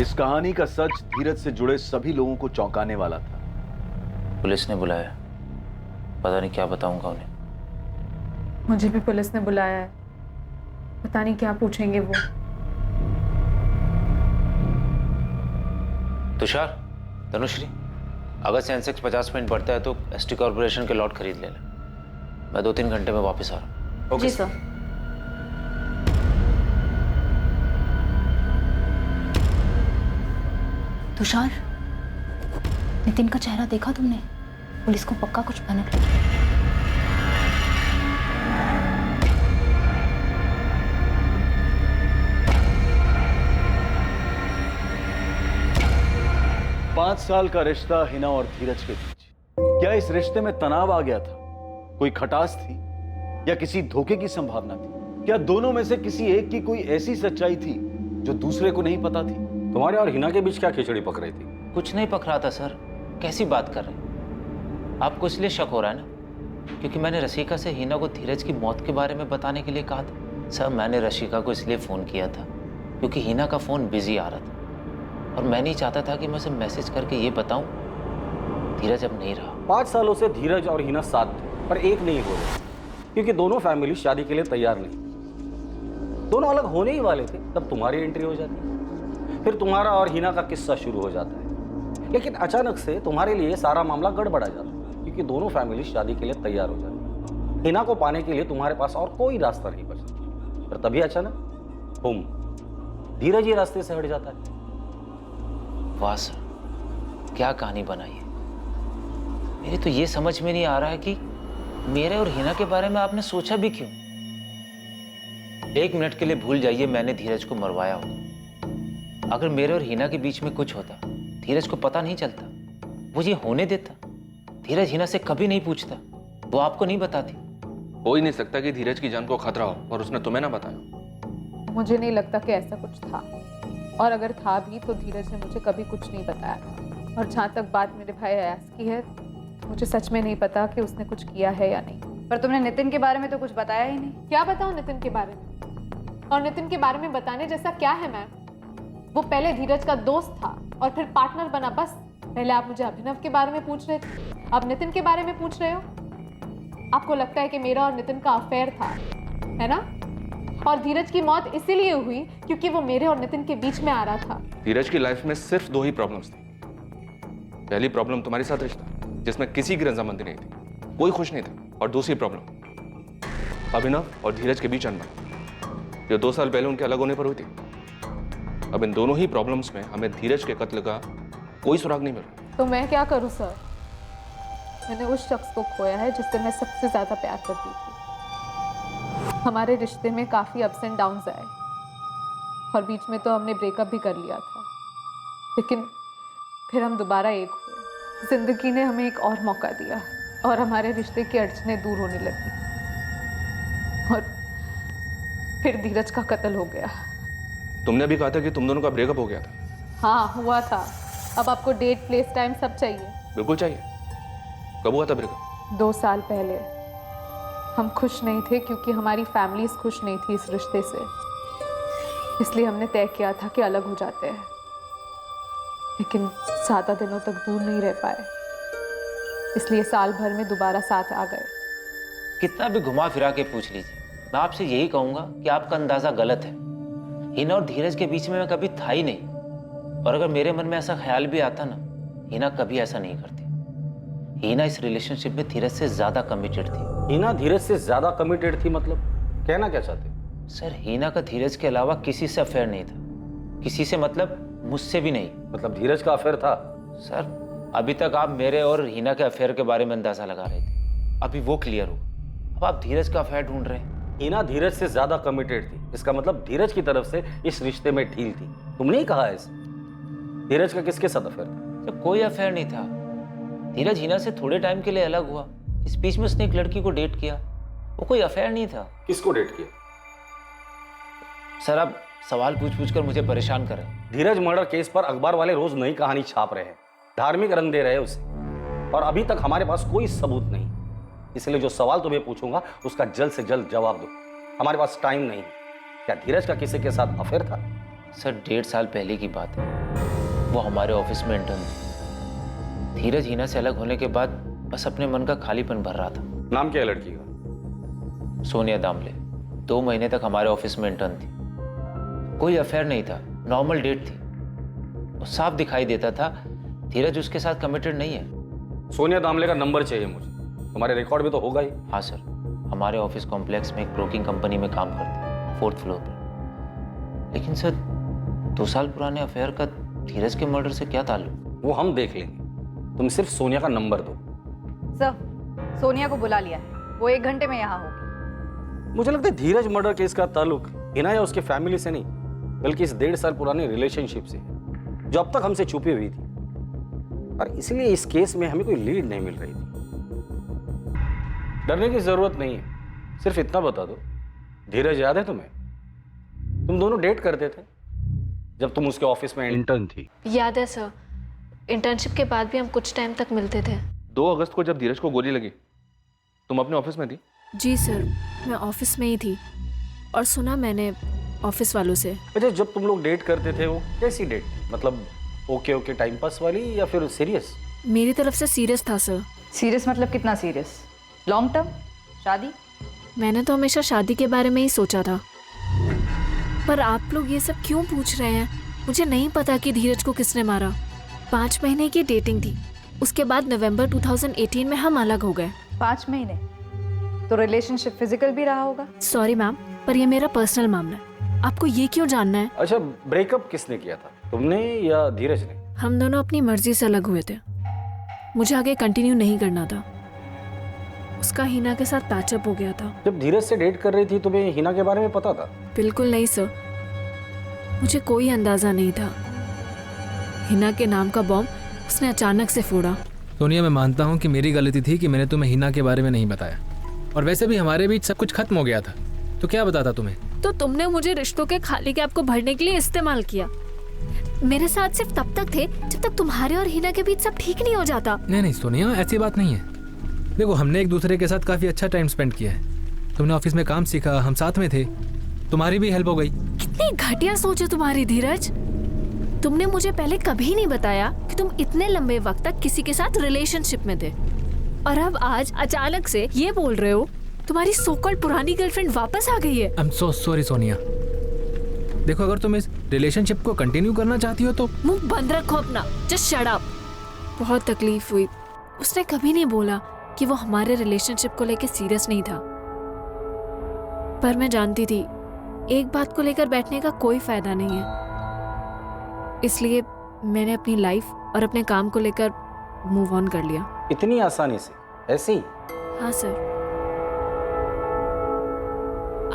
इस कहानी का सच धीरज से जुड़े सभी लोगों को चौंकाने वाला था। पुलिस ने बुलाया, पता नहीं क्या बताऊंगा उन्हें। मुझे भी पुलिस ने बुलाया है, पता नहीं क्या पूछेंगे वो। तुषार, तनुश्री, अगर सेंसेक्स 50 पॉइंट बढ़ता है तो एसटी कॉर्पोरेशन के लॉट खरीद लेना। मैं 2-3 घंटे में वापस आ रहा हूँ। जी सर। तुषार, नितिन का चेहरा देखा तुमने? पुलिस को पक्का कुछ भनक लगी। पांच साल का रिश्ता हिना और धीरज के बीच, क्या इस रिश्ते में तनाव आ गया था? कोई खटास थी या किसी धोखे की संभावना थी? क्या दोनों में से किसी एक की कोई ऐसी सच्चाई थी जो दूसरे को नहीं पता थी? तुम्हारे और हिना के बीच क्या खिचड़ी पक रही थी? कुछ नहीं पक रहा था सर, कैसी बात कर रहे हैं? आपको इसलिए शक हो रहा है ना क्योंकि मैंने रशिका से हिना को धीरज की मौत के बारे में बताने के लिए कहा था। सर मैंने रशिका को इसलिए फ़ोन किया था क्योंकि हिना का फ़ोन बिजी आ रहा था और मैं नहीं चाहता था कि मैं उसे मैसेज करके ये बताऊं धीरज अब नहीं रहा। 5 सालों से धीरज और हिना साथ थे पर एक नहीं हो रहे क्योंकि दोनों फैमिली शादी के लिए तैयार नहीं। दोनों अलग होने ही वाले थे तब तुम्हारी एंट्री हो जाती, फिर तुम्हारा और हिना का किस्सा शुरू हो जाता है। लेकिन अचानक से तुम्हारे लिए सारा मामला गड़बड़ा जाता है क्योंकि दोनों फैमिली शादी के लिए तैयार हो जाती। हिना को पाने के लिए तुम्हारे पास और कोई रास्ता नहीं बचता। पर तभी अचानक धीरज ये रास्ते से हट जाता है। वाह सर, क्या कहानी बनाई है। मेरी तो ये समझ में नहीं आ रहा है कि मेरे और हिना के बारे में आपने सोचा भी क्यों। 1 मिनट के लिए भूल जाइए मैंने धीरज को मरवाया हो। अगर मेरे और हिना के बीच में कुछ होता, धीरज को पता नहीं चलता, वो ये होने देता? धीरज हिना से कभी नहीं पूछता, वो आपको नहीं बताती। हो ही नहीं सकता कि धीरज की जान को खतरा हो और उसने तुम्हें ना बताया। मुझे नहीं लगता कि ऐसा कुछ था, और अगर था भी तो धीरज ने मुझे कभी कुछ नहीं बताया था। और जहाँ तक बात मेरे भाई अयास की है, तो मुझे सच में नहीं पता कि उसने कुछ किया है या नहीं। पर तुमने नितिन के बारे में तो कुछ बताया ही नहीं। क्या बताऊँ नितिन के बारे में? और नितिन के बारे में बताने जैसा क्या है मैम? वो पहले धीरज का दोस्त था और फिर पार्टनर बना, बस। पहले आप मुझे अभिनव के बारे में पूछ रहे थे, अब नितिन के बारे में पूछ रहे हो। आपको लगता है कि मेरा और नितिन का अफेयर था, है ना? और धीरज की मौत इसीलिए हुई क्योंकि वो मेरे और नितिन के बीच में आ रहा था। धीरज की लाइफ में सिर्फ 2 ही प्रॉब्लम्स थी। पहली प्रॉब्लम तुम्हारे साथ रिश्ता, जिसमें किसी की रजामंदी नहीं थी, कोई खुश नहीं था। और दूसरी प्रॉब्लम अभिनव और धीरज के बीच अनबन, जो 2 साल पहले उनके अलग होने पर हुई थी। अब इन दोनों ही प्रॉब्लम्स में हमें धीरज के कत्ल का कोई सुराग नहीं मिल रहा। तो मैं क्या करूं सर? मैंने उस शख्स को खोया है जिससे मैं सबसे ज्यादा प्यार करती थी। हमारे रिश्ते में काफी अप्स एंड डाउन्स आए और बीच में तो हमने ब्रेकअप भी कर लिया था, लेकिन फिर हम दोबारा एक हुए। जिंदगी ने हमें एक और मौका दिया और हमारे रिश्ते की अड़चनें दूर होने लगी। और फिर धीरज का कत्ल हो गया। तुमने अभी कहा था कि तुम दोनों का ब्रेकअप हो गया था। हाँ, हुआ था। अब आपको डेट, प्लेस, टाइम सब चाहिए? बिल्कुल चाहिए। कब हुआ था ब्रेकअप? 2 साल पहले। हम खुश नहीं थे क्योंकि हमारी फैमिलीज खुश नहीं थी इस रिश्ते से, इसलिए हमने तय किया था कि अलग हो जाते हैं। लेकिन ज़्यादा दिनों तक दूर नहीं रह पाए, इसलिए साल भर में दोबारा साथ आ गए। कितना भी घुमा फिरा के पूछ लीजिए, मैं आपसे यही कहूंगा कि आपका अंदाजा गलत है। हिना और धीरज के बीच में मैं कभी था ही नहीं, और अगर मेरे मन में ऐसा ख्याल भी आता ना, हिना कभी ऐसा नहीं करती। हिना इस रिलेशनशिप में धीरज से ज्यादा कमिटेड थी। हिना धीरज से ज्यादा कमिटेड थी मतलब कहना क्या चाहते? सर, हिना का धीरज के अलावा किसी से अफेयर नहीं था। किसी से मतलब मुझसे भी नहीं। मतलब धीरज का अफेयर था? सर, अभी तक आप मेरे और हिना के अफेयर के बारे में अंदाजा लगा रहे थे, अभी वो क्लियर हुआ। अब आप धीरज का अफेयर ढूंढ रहे हैं। हिना धीरज से ज्यादा कमिटेड थी, इसका मतलब धीरज की तरफ से इस रिश्ते में ढील थी। तुमने ही कहा ऐसे। धीरज का किसके साथ अफेयर था? जब कोई अफेयर नहीं था। धीरज हिना से थोड़े टाइम के लिए अलग हुआ, इस बीच में उसने एक लड़की को डेट किया, वो कोई अफेयर नहीं था। किसको डेट किया? सर, आप सवाल पूछ पूछ कर मुझे परेशान कर रहे हैं। धीरज मर्डर केस पर अखबार वाले रोज नई कहानी छाप रहे हैं, धार्मिक रंग दे रहे हैं उसे, और अभी तक हमारे पास कोई सबूत नहीं। इसलिए जो सवाल तुम्हें पूछूंगा उसका जल्द से जल्द जवाब दो। हमारे पास टाइम नहीं। क्या धीरज का किसी के साथ अफेयर था? सर, 1.5 साल पहले की बात है। वो हमारे ऑफिस में इंटर्न थी। धीरज हिना से अलग होने के बाद बस अपने मन का खालीपन भर रहा था। नाम क्या है लड़की का? सोनिया दामले। 2 महीने तक हमारे ऑफिस में इंटर्न थी। कोई अफेयर नहीं था, नॉर्मल डेट थी। और साफ दिखाई देता था धीरज उसके साथ कमिटेड नहीं है। सोनिया दामले का नंबर चाहिए मुझे, तुम्हारे रिकॉर्ड में तो होगा ही। हाँ सर, हमारे ऑफिस कॉम्प्लेक्स में एक ब्रोकिंग कंपनी में काम करते, 4th फ्लोर पर। लेकिन सर, 2 साल पुराने अफेयर का धीरज के मर्डर से क्या ताल्लुक? वो हम देख लेंगे, तुम सिर्फ सोनिया का नंबर दो। सर, सोनिया को बुला लिया है, वो 1 घंटे में यहाँ होगी। मुझे लगता है धीरज मर्डर केस का ताल्लुक हिना या उसके फैमिली से नहीं, बल्कि इस 1.5 साल पुराने रिलेशनशिप से है, जो अब तक हमसे छुपी हुई थी। और इसलिए इस केस में हमें कोई लीड नहीं मिल रही थी। डरने की जरूरत नहीं है, सिर्फ इतना बता दो, धीरज याद है तुम्हें? तुम दोनों डेट करते थे जब तुम उसके ऑफिस में इंटर्न थी। याद है सर, इंटर्नशिप के बाद भी हम कुछ टाइम तक मिलते थे। 2 अगस्त को जब धीरज को गोली लगी, तुम अपने ऑफिस में थी? जी सर, मैं ऑफिस में ही थी और सुना मैंने ऑफिस वालों से। अच्छा, जब तुम लोग डेट करते थे वो कैसी डेट? मतलब ओके ओके टाइम पास वाली या फिर सीरियस? मेरी तरफ से सीरियस था सर। सीरियस मतलब कितना सीरियस? Long term? शादी? मैंने तो हमेशा शादी के बारे में ही सोचा था। पर आप लोग ये सब क्यों पूछ रहे हैं? मुझे नहीं पता कि धीरज को किसने मारा। 5 महीने की डेटिंग थी, उसके बाद नवंबर 2018 में हम अलग हो गए। 5 महीने? तो रिलेशनशिप फिजिकल भी रहा होगा? सॉरी मैम, पर ये मेरा पर्सनल मामला है, आपको ये क्यों जानना है? अच्छा, ब्रेकअप किसने किया था, तुमने या धीरज ने? हम दोनों अपनी मर्जी से अलग हुए थे। मुझे आगे कंटिन्यू नहीं करना था। उसका हिना के साथ पैचअप हो गया था। जब धीरज से डेट कर रही थी तुम्हें हिना के बारे में पता था? बिल्कुल नहीं सर, मुझे कोई अंदाजा नहीं था। हिना के नाम का बॉम्ब उसने अचानक से फोड़ा। सोनिया, मैं मानता हूँ कि मेरी गलती थी कि मैंने तुम्हें हिना के बारे में नहीं बताया, और वैसे भी हमारे बीच सब कुछ खत्म हो गया था, तो क्या बताता तुम्हें? तो तुमने मुझे रिश्तों के खाली गैप को भरने के लिए इस्तेमाल किया। मेरे साथ सिर्फ तब तक थे जब तक तुम्हारे और हिना के बीच सब ठीक नहीं हो जाता। नहीं सोनिया, ऐसी बात नहीं है। देखो, हमने एक दूसरे के साथ काफी अच्छा टाइम स्पेंड किया है। तुमने ऑफिस में काम सीखा, हम साथ में थे, तुम्हारी भी हेल्प हो गई। कितनी घटिया सोच है तुम्हारी धीरज। तुमने मुझे पहले कभी नहीं बताया कि तुम इतने लंबे वक्त तक किसी के साथ रिलेशनशिप में थे, और अब आज अचानक से ये बोल रहे हो तुम्हारी सो कॉल्ड पुरानी गर्लफ्रेंड वापस आ गई है। I am so sorry Sonia. देखो, अगर तुम इस रिलेशनशिप को कंटिन्यू करना चाहती हो तो मुंह बंद रखो अपना, जस्ट शट अप। बहुत तकलीफ हुई। उसने कभी नहीं बोला कि वो हमारे रिलेशनशिप को लेकर सीरियस नहीं था, पर मैं जानती थी एक बात को लेकर बैठने का कोई फायदा नहीं है। इसलिए मैंने अपनी लाइफ और अपने काम को लेकर मूव ऑन कर लिया। इतनी आसानी से? ऐसे ही? हाँ सर।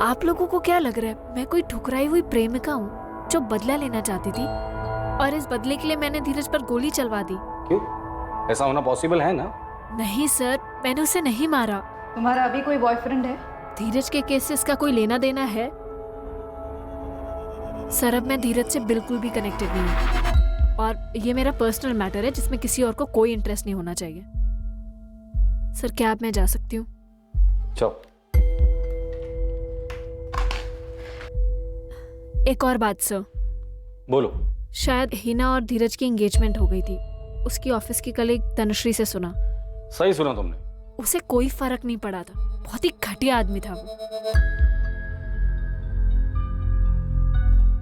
आप लोगों को क्या लग रहा है मैं कोई ठुकराई हुई प्रेमिका हूँ जो बदला लेना चाहती थी, और इस बदले के लिए मैंने धीरज पर गोली चलवा दी? क्यों? ऐसा होना पॉसिबल है ना? नहीं सर, मैंने उसे नहीं मारा। तुम्हारा अभी कोई बॉयफ्रेंड है? धीरज के केस से इसका कोई लेना देना है? सर, अब मैं धीरज से बिल्कुल भी कनेक्टेड नहीं हूँ, और ये मेरा पर्सनल मैटर है जिसमें किसी और को कोई इंटरेस्ट नहीं होना चाहिए। सर, क्या अब मैं जा सकती हूँ? चलो। एक और बात सर। बोलो। शायद हिना और धीरज की एंगेजमेंट हो गई थी। उसकी ऑफिस की कलीग तनुश्री से सुना। सही सुना तुमने। उसे कोई फर्क नहीं पड़ा था, बहुत ही घटिया आदमी था वो।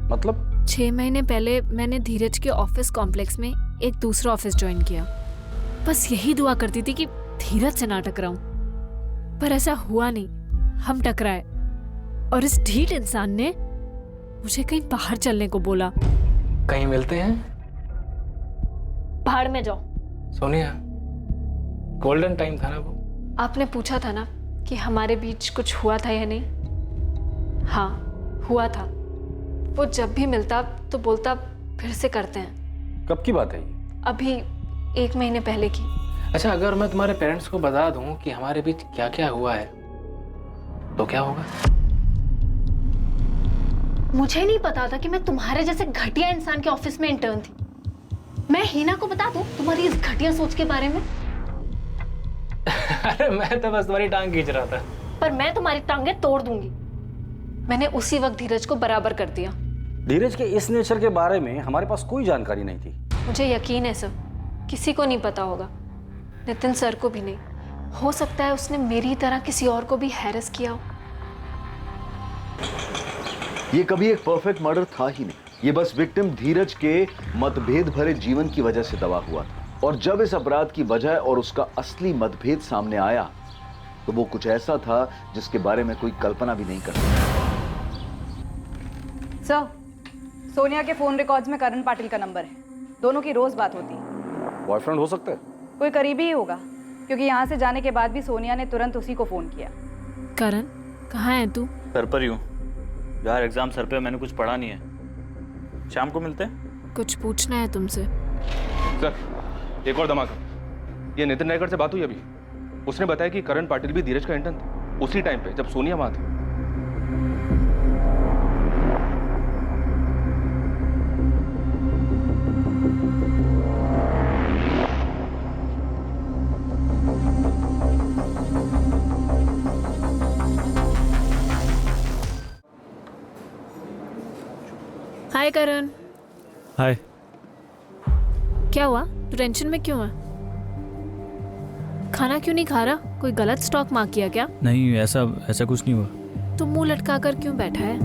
मतलब? 6 महीने पहले मैंने धीरज के ऑफिस कॉम्प्लेक्स में एक दूसरा ऑफिस ज्वाइन किया। बस यही दुआ करती थी कि धीरज से ना टकराऊं, पर ऐसा हुआ नहीं। हम टकराए, और इस ढीठ इंसान ने मुझे कहीं बाहर चलने को बोला। कहीं मिलते हैं? बाहर में जाओ। सोनिया, गोल्डन टाइम था ना वो। आपने पूछा था ना कि हमारे बीच कुछ हुआ था या नहीं? हाँ, हुआ था। वो जब भी मिलता तो बोलता फिर से करते हैं। कब की बात है ये? अभी 1 महीने पहले की। अच्छा, अगर मैं तुम्हारे पेरेंट्स को बता दूं कि हमारे बीच क्या क्या हुआ है तो क्या होगा? मुझे नहीं पता था कि मैं तुम्हारे जैसे घटिया इंसान के ऑफिस में इंटर्न थी। मैं हिना को बता दूं तुम्हारी इस घटिया सोच के बारे में? अरे मैं तो बस तुम्हारी टांग खींच रहा था। पर मैं तुम्हारी टांगें तोड़ दूंगी। मैंने उसी वक्त धीरज को बराबर कर दिया। धीरज के इस नेचर के बारे में हमारे पास कोई जानकारी नहीं थी। मुझे यकीन है सर, किसी को नहीं पता होगा, नितिन सर को भी नहीं। हो सकता है उसने मेरी तरह किसी और को भी हैरेस किया हो। ये कभी एक परफेक्ट मर्डर था ही नहीं। ये बस विक्टिम धीरज के मतभेद भरे जीवन की वजह से दबा हुआ था, और जब इस अपराध की वजह और उसका असली मतभेद सामने आया तो वो कुछ ऐसा था जिसके बारे में कोई कल्पना भी नहीं कर सकता। सर, सोनिया के फोन रिकॉर्ड्स में करण पाटिल का नंबर है। दोनों की रोज बात होती है। बॉयफ्रेंड हो सकता है? कोई करीबी ही होगा, क्योंकि यहाँ से जाने के बाद भी सोनिया ने तुरंत उसी को फोन किया। करण, कहाँ है तू? घर पर ही हूँ यार, एग्जाम सर पे, मैंने कुछ पढ़ा नहीं है। शाम को मिलते हैं। कुछ पूछना है तुमसे। सर, एक और धमाका। ये नितिन नायकर से बात हुई अभी। उसने बताया कि करण पाटिल भी धीरज का इंटर्न थे उसी टाइम पे जब सोनिया वहां थी। हाय करण। हाय। क्या हुआ? तू टेंशन में क्यों है? खाना क्यों नहीं खा रहा? कोई गलत स्टॉक मार्क किया क्या? नहीं, ऐसा कुछ नहीं हुआ। तू मुंह लटका कर क्यों बैठा है?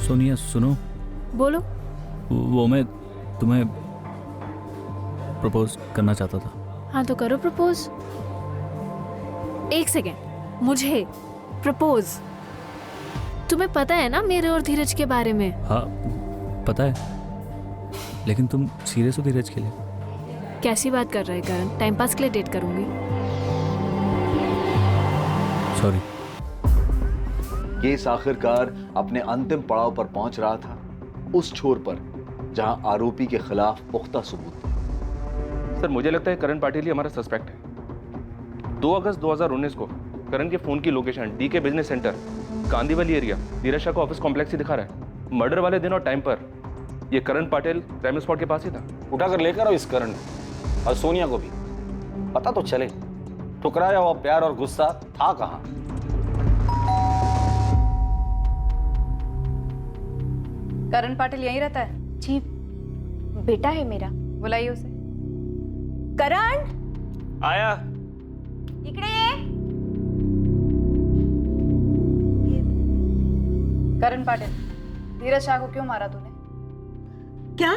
सोनिया सुनो। बोलो। वो मैं तुम्हें प्रपोज करना चाहता था। हाँ तो करो प्रपोज। 1 सेकेंड, मुझे प्रपोज? तुम्हें पता है ना मेरे और धीरज के बारे में? हाँ, पता है, लेकिन तुम सीरियस हो धीरज के लिए? कैसी बात कर रहे करण? टाइम पास के लिए डेट करूंगी। सॉरी। केस आखिरकार अपने अंतिम पड़ाव पर पहुंच रहा था, उस छोर पर जहां आरोपी के खिलाफ पुख्ता सबूत थे। सर मुझे लगता है करण पाटिल ही हमारा सस्पेक्ट है। 2 अगस्त 2019 को करण के फोन की लोकेशन डी के बिजनेस सेंटर कांदीवली एरिया धीरज शाह का ऑफिस कॉम्प्लेक्स ही दिखा रहा है। मर्डर वाले दिन और टाइम पर ये करण पाटिल क्राइम स्पॉट के पास ही था। उठाकर लेकर आओ इस करण और सोनिया को भी, पता तो चले ठुकराया हुआ प्यार और गुस्सा था कहां। करण पाटिल यहीं रहता है? जी बेटा है मेरा। बुलाइए उसे। करण आया। इकडे ये। करण पाटिल, धीरज शाह को क्यों मारा तूने? क्या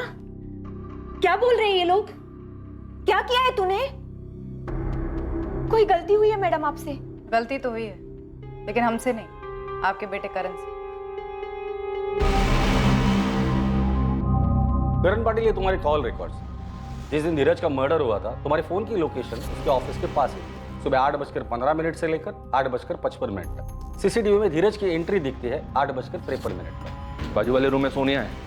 क्या बोल रहे हैं ये लोग? क्या किया है तूने? कोई गलती हुई है मैडम आपसे? गलती तो हुई है, लेकिन हमसे नहीं, आपके बेटे करण से। करण पाटिल, ये तुम्हारे कॉल रिकॉर्ड्स। जिस दिन धीरज का मर्डर हुआ था, तुम्हारे फोन की लोकेशन उसके ऑफिस के पास है। सुबह 8:15 से लेकर 8:55 तक सीसीटीवी में धीरज की एंट्री दिखती है 8:53 पर। बाजू वाले रूम में सोनिया है।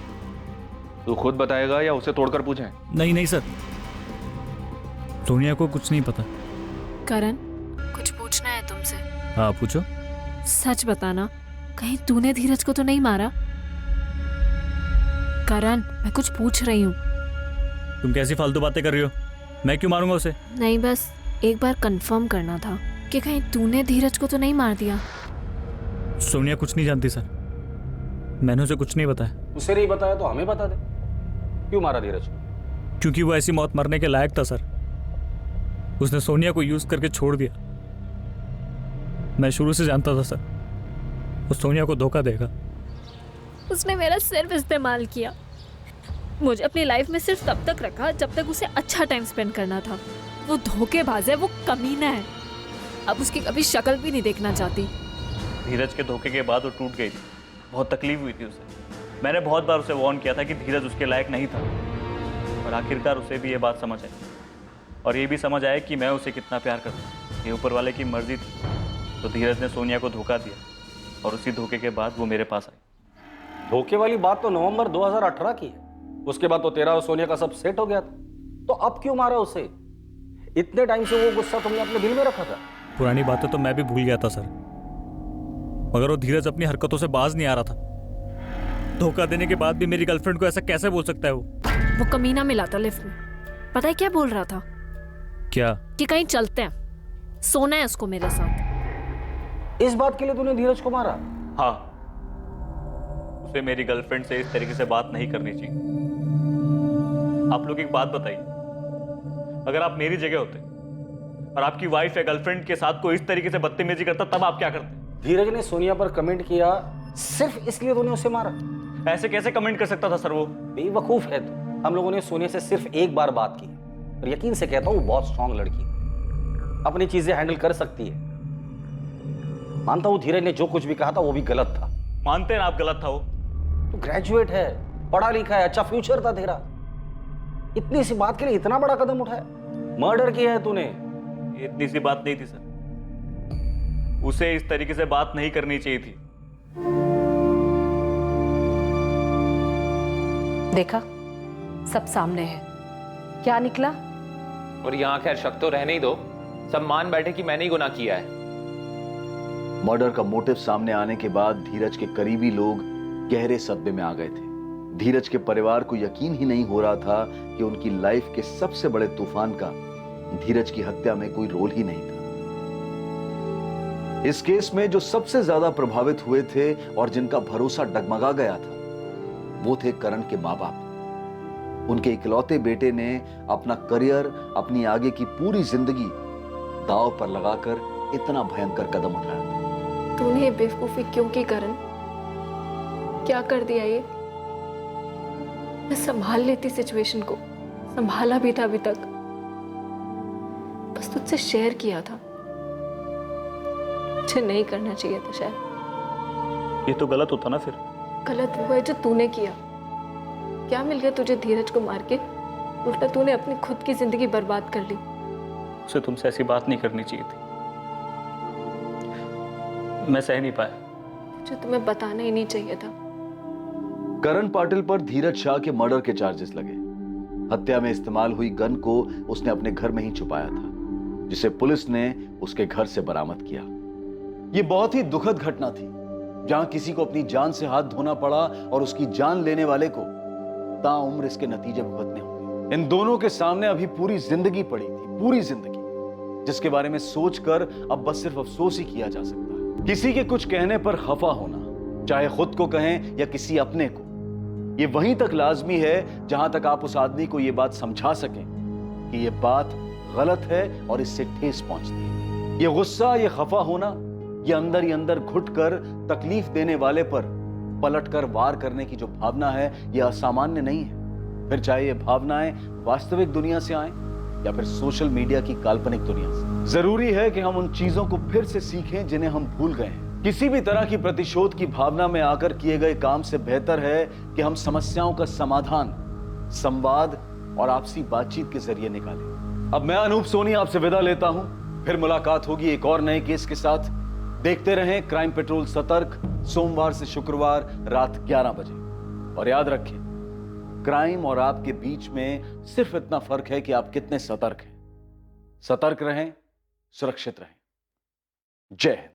तू खुद बताएगा या उसे तोड़कर पूछें? नहीं सर, सोनिया को कुछ नहीं पता। करण, कुछ पूछना है तुमसे। हाँ पूछो। सच बताना, कहीं तूने धीरज को तो नहीं मारा? करण, मैं कुछ पूछ रही हूँ। तुम कैसी फालतू बातें कर रही हो? मैं क्यों मारूंगा उसे? नहीं, बस एक बार कंफर्म करना था कि कहीं तूने धीरज को तो नहीं मार दिया। सोनिया कुछ नहीं जानती सर, मैंने उसे कुछ नहीं बताया। उसे नहीं बताया तो हमें बता दे, क्यों मारा धीरज को? क्योंकि वो ऐसी मौत मरने के लायक था सर। उसने सोनिया को यूज करके छोड़ दिया। मैं शुरू से जानता था सर, वो सोनिया को धोखा देगा। उसने मेरा सिर्फ इस्तेमाल किया। मुझे अपनी लाइफ में सिर्फ तब तक रखा जब तक उसे अच्छा टाइम स्पेंड करना था। वो धोखेबाज है, वो कमीना है। अब उसकी कभी शक्ल भी नहीं देखना चाहती। धीरज के धोखे के बाद वो टूट गई थी, बहुत तकलीफ हुई थी उसे। मैंने बहुत बार उसे वार्न किया था कि धीरज उसके लायक नहीं था, और आखिरकार उसे भी ये बात समझ आई, और ये भी समझ आया कि मैं उसे कितना प्यार करता हूँ। ये ऊपर वाले की मर्जी थी, तो धीरज ने सोनिया को धोखा दिया, और उसी धोखे के बाद वो मेरे पास आई। धोखे वाली बात तो नवंबर 2018 की है। उसके बाद तो तेरा और सोनिया का सब सेट हो गया था, तो अब क्यों मारा उसे? इतने टाइम से वो गुस्सा तुमने अपने दिल में रखा था। पुरानी बातें तो मैं भी भूल गया था सर, मगर वो धीरज अपनी हरकतों से बाज नहीं आ रहा था। धोखा देने के बाद भी मेरी गर्लफ्रेंड को ऐसा कैसे बोल सकता है? वो कमीना मिला था लिफ्ट में। पता है क्या बोल रहा था? क्या? कि कहीं चलते हैं, सोना है उसको मेरे साथ। इस बात के लिए तूने धीरज को मारा? हाँ, उसे मेरी गर्लफ्रेंड से इस तरीके से बात नहीं करनी चाहिए। आप लोग एक बात बताइए, अगर आप मेरी जगह होते और आपकी वाइफ या गर्लफ्रेंड के साथ कोई इस तरीके से बदतमीजी करता, तब आप क्या करते? धीरज ने सोनिया पर कमेंट किया, सिर्फ इसलिए तूने उसे मारा? ऐसे कैसे कमेंट कर सकता था सर? वो बेवकूफ है तू। हम लोगों ने सोनिया से सिर्फ एक बार बात की, और यकीन से कहता हूं वो बहुत स्ट्रांग लड़की, अपनी चीजें हैंडल कर सकती है। मानता हूं धीरज ने जो कुछ भी कहा था वो भी गलत था। मानते हैं आप गलत था? वो तू ग्रेजुएट है, पढ़ा लिखा है, अच्छा फ्यूचर था तेरा, इतनी सी बात के लिए इतना बड़ा कदम उठाया? मर्डर किया है तूने। इतनी सी बात नहीं थी सर, उसे इस तरीके से बात नहीं करनी चाहिए थी। देखा, सब सामने है। क्या निकला? और यहाँ खैर शक तो रहने ही दो, सब मान बैठे कि मैंने ही गुनाह किया है। मर्डर का मोटिव सामने आने के बाद धीरज के करीबी लोग गहरे सदमे में आ गए थे। धीरज के परिवार को यकीन ही नहीं हो रहा था कि उनकी लाइफ के सबसे बड़े तूफान का धीरज की हत्या में कोई रोल ही नहीं था। इस केस में जो सबसे ज्यादा प्रभावित हुए थे और जिनका भरोसा डगमगा गया था, वो थे करण के माँ बाप। उनके इकलौते बेटे ने अपना करियर, अपनी आगे की पूरी जिंदगी दांव पर लगाकर इतना भयंकर कदम उठाया था। तूने ये बेवकूफी क्यों की करण? क्या कर दिया ये? मैं संभाल लेती सिचुएशन को, संभाला भी था अभी तक, बस तुझसे शेयर किया था। मुझे नहीं करना चाहिए था शायद। ये तो गलत होता ना फिर? गलत वो है जो तूने किया। क्या मिल गया तुझे धीरज को मार के? उल्टा तूने अपनी खुद की जिंदगी बर्बाद कर ली। उसे तुमसे ऐसी बात नहीं करनी चाहिए थी, मैं सह नहीं पाया। जो तुम्हें बताना ही नहीं चाहिए था। करण पाटिल पर धीरज शाह के मर्डर के चार्जेस लगे। हत्या में इस्तेमाल हुई गन को उसने अपने घर में ही छुपाया था, जिसे पुलिस ने उसके घर से बरामद किया। यह बहुत ही दुखद घटना थी, जहां किसी को अपनी जान से हाथ धोना पड़ा और उसकी जान लेने वाले को ताउम्र इसके नतीजे भुगतने होंगे। इन दोनों के सामने अभी पूरी जिंदगी पड़ी थी, पूरी जिंदगी, जिसके बारे में सोचकर अब बस सिर्फ अफसोस ही किया जा सकता है। किसी के कुछ कहने पर खफा होना, चाहे खुद को कहें या किसी अपने को, ये वहीं तक लाजमी है जहां तक आप उस आदमी को यह बात समझा सकें कि यह बात गलत है और इससे ठेस पहुंचती है। ये गुस्सा, ये खफा होना, ये अंदर ही अंदर घुटकर तकलीफ देने वाले पर पलटकर वार करने की जो भावना है, यह असामान्य नहीं है। फिर चाहे ये भावनाएं वास्तविक दुनिया से आए या फिर सोशल मीडिया की काल्पनिक दुनिया से। जरूरी है कि हम उन चीजों को फिर से सीखें जिन्हें हम भूल गए हैं। किसी भी तरह की प्रतिशोध की भावना में आकर किए गए काम से बेहतर है कि हम समस्याओं का समाधान संवाद और आपसी बातचीत के जरिए निकालें। अब मैं अनूप सोनी आपसे विदा लेता हूं, फिर मुलाकात होगी एक और नए केस के साथ। देखते रहें क्राइम पेट्रोल सतर्क, सोमवार से शुक्रवार रात 11 बजे। और याद रखें, क्राइम और आपके बीच में सिर्फ इतना फर्क है कि आप कितने सतर्क हैं। सतर्क रहें, सुरक्षित रहें। जय हिंद।